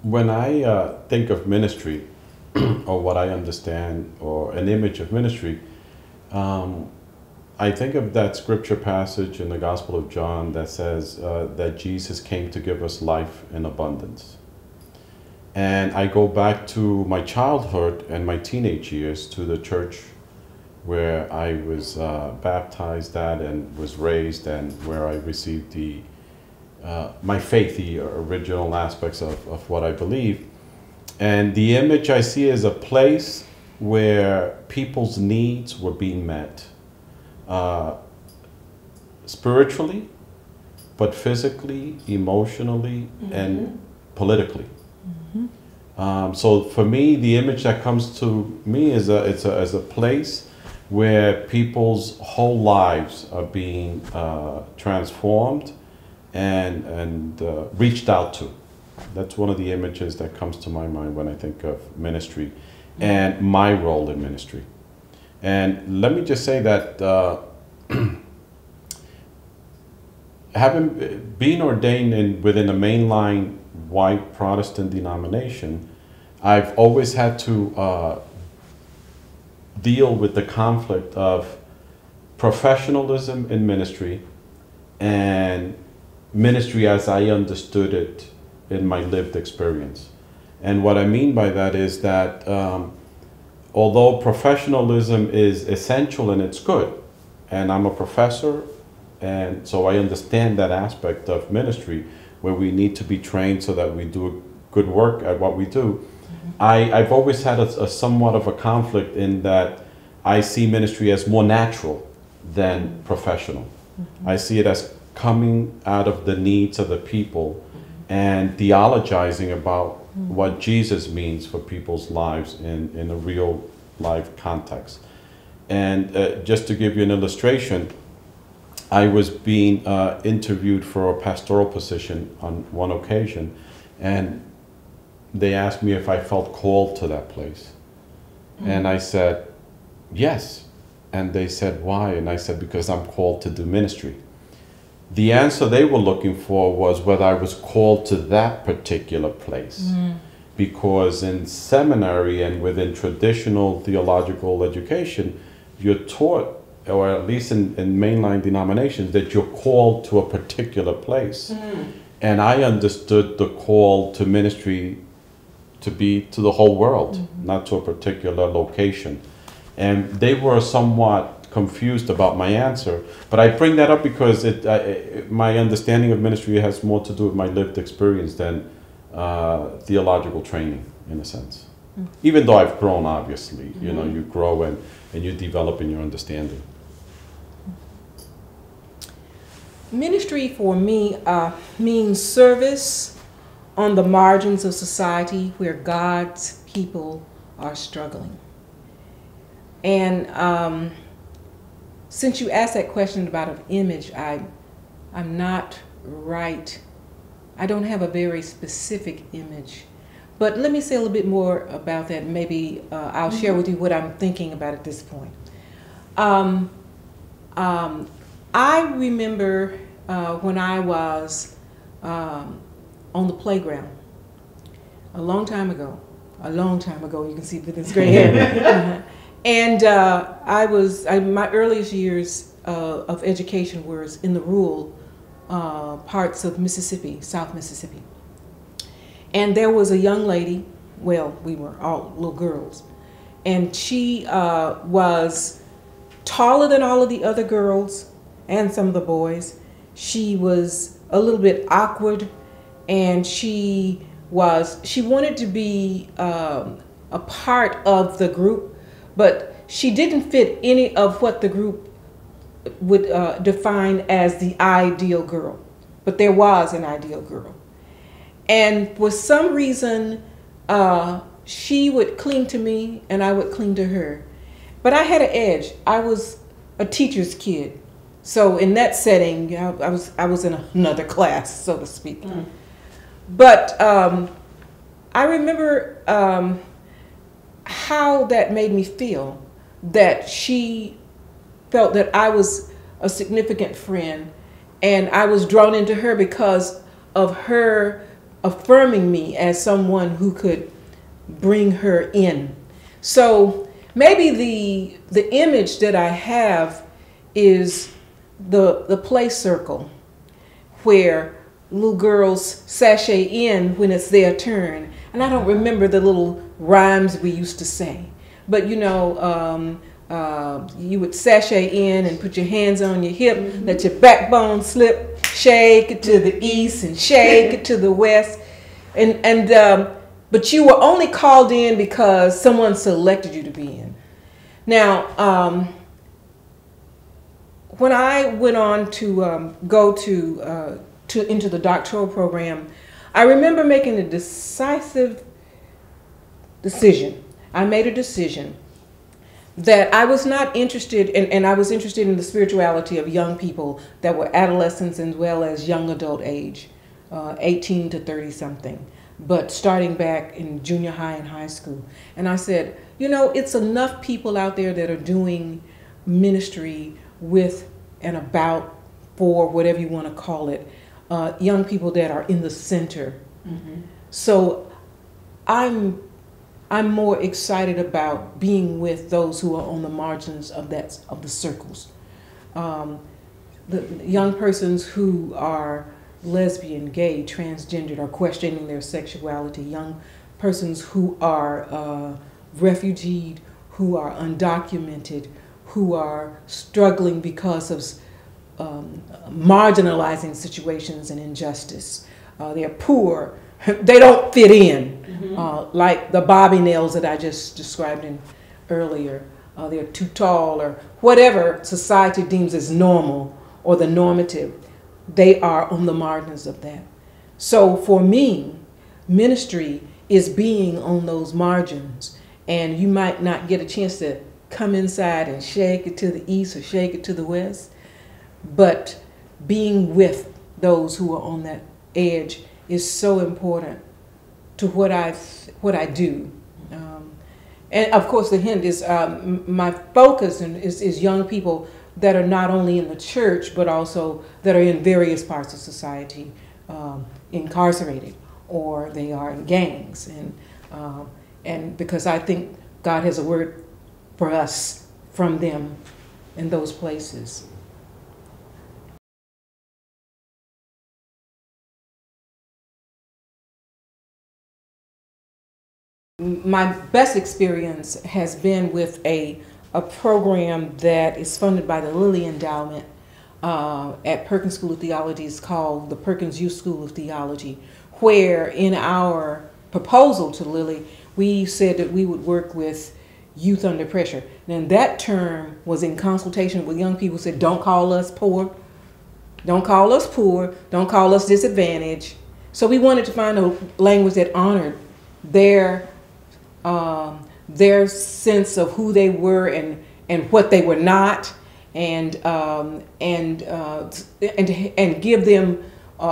when I think of ministry, or what I understand, or an image of ministry, I think of that scripture passage in the Gospel of John that says that Jesus came to give us life in abundance. And I go back to my childhood and my teenage years, to the church where I was baptized at and was raised, and where I received my faith, the original aspects of what I believe. And the image I see is a place where people's needs were being met, spiritually, but physically, emotionally, and politically. So for me, the image that comes to me is as a place where people's whole lives are being transformed and reached out to. That's one of the images that comes to my mind when I think of ministry and my role in ministry. And let me just say that being ordained within a mainline white Protestant denomination, I've always had to deal with the conflict of professionalism in ministry and ministry as I understood it in my lived experience. And what I mean by that is that although professionalism is essential and it's good, and I'm a professor, and so I understand that aspect of ministry where we need to be trained so that we do good work at what we do. I've always had a somewhat of a conflict in that I see ministry as more natural than professional. I see it as coming out of the needs of the people and theologizing about what Jesus means for people's lives in a real life context. And just to give you an illustration, I was being interviewed for a pastoral position on one occasion, and they asked me if I felt called to that place. And I said, yes. And they said, why? And I said, because I'm called to do ministry. The answer they were looking for was whether I was called to that particular place. Because in seminary and within traditional theological education, you're taught, or at least in mainline denominations, that you're called to a particular place. And I understood the call to ministry to be to the whole world, not to a particular location. And they were somewhat confused about my answer. But I bring that up because my understanding of ministry has more to do with my lived experience than theological training, in a sense. Even though I've grown, obviously, you know, you grow and you develop in your understanding. Ministry for me means service on the margins of society where God's people are struggling. And since you asked that question about an image, I'm not right. I don't have a very specific image. But let me say a little bit more about that. Maybe I'll share with you what I'm thinking about at this point. I remember when I was on the playground a long time ago, you can see with this gray hair. And my earliest years of education was in the rural parts of Mississippi, South Mississippi. And there was a young lady, well, we were all little girls, and she was taller than all of the other girls and some of the boys. She was a little bit awkward, and she wanted to be a part of the group, but she didn't fit any of what the group would define as the ideal girl. But there was an ideal girl. And for some reason, she would cling to me and I would cling to her. But I had an edge. I was a teacher's kid. So in that setting, I was in another class, so to speak. But I remember how that made me feel, that she felt that I was a significant friend, and I was drawn into her because of her affirming me as someone who could bring her in. So maybe the image that I have is the play circle where little girls sashay in when it's their turn. And I don't remember the little rhymes we used to say, but you know, you would sashay in and put your hands on your hip, let your backbone slip, shake it to the east and shake it to the west. But you were only called in because someone selected you to be in. Now, when I went on to go into the doctoral program, I remember making a decisive decision. I made a decision that I was not interested in, and I was interested in the spirituality of young people that were adolescents as well as young adult age, 18 to 30 something, but starting back in junior high and high school. And I said, you know, it's enough people out there that are doing ministry with and about, for whatever you want to call it, young people that are in the center. So I'm more excited about being with those who are on the margins of the circles. The young persons who are lesbian, gay, transgendered, are questioning their sexuality. Young persons who are refugeed, who are undocumented, who are struggling because of marginalizing situations and injustice. They're poor. They don't fit in, like the bobby nails that I just described earlier. They're too tall, or whatever society deems as normal or the normative. They are on the margins of that. So for me, ministry is being on those margins, and you might not get a chance to come inside and shake it to the east or shake it to the west, but being with those who are on that edge is so important to what I do. And of course the hint is my focus is young people that are not only in the church but also that are in various parts of society, incarcerated, or they are in gangs, and because I think God has a word for us from them in those places. My best experience has been with a program that is funded by the Lilly Endowment at Perkins School of Theology. It's called the Perkins Youth School of Theology, where in our proposal to Lilly, we said that we would work with youth under pressure. And that term was in consultation with young people who said, don't call us poor, don't call us poor, don't call us disadvantaged. So we wanted to find a language that honored their sense of who they were and what they were not, and give them,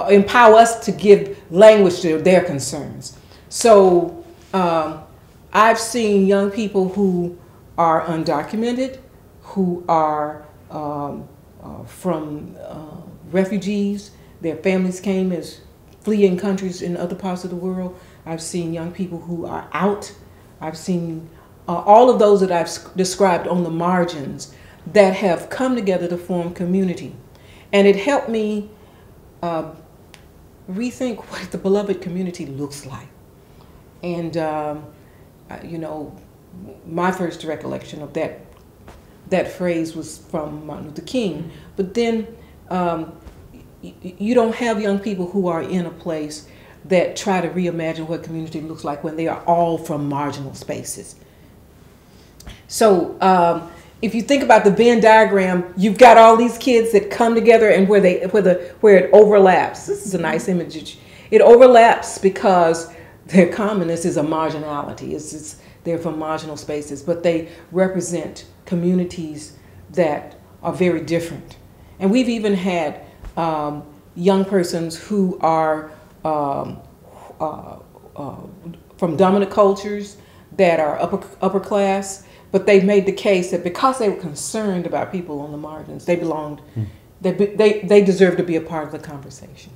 empower us to give language to their concerns. So I've seen young people who are undocumented, who are from refugees. Their families came as fleeing countries in other parts of the world. I've seen young people who are out. I've seen all of those that I've described on the margins that have come together to form community. And it helped me rethink what the beloved community looks like. And, you know, my first recollection of that phrase was from Martin Luther King. But then you don't have young people who are in a place that try to reimagine what community looks like when they are all from marginal spaces. So if you think about the Venn diagram, you've got all these kids that come together, and where it overlaps. This is a nice image. It overlaps because their commonness is a marginality. They're from marginal spaces, but they represent communities that are very different. And we've even had young persons who are from dominant cultures that are upper class, but they've made the case that because they were concerned about people on the margins, they belonged, they deserve to be a part of the conversation.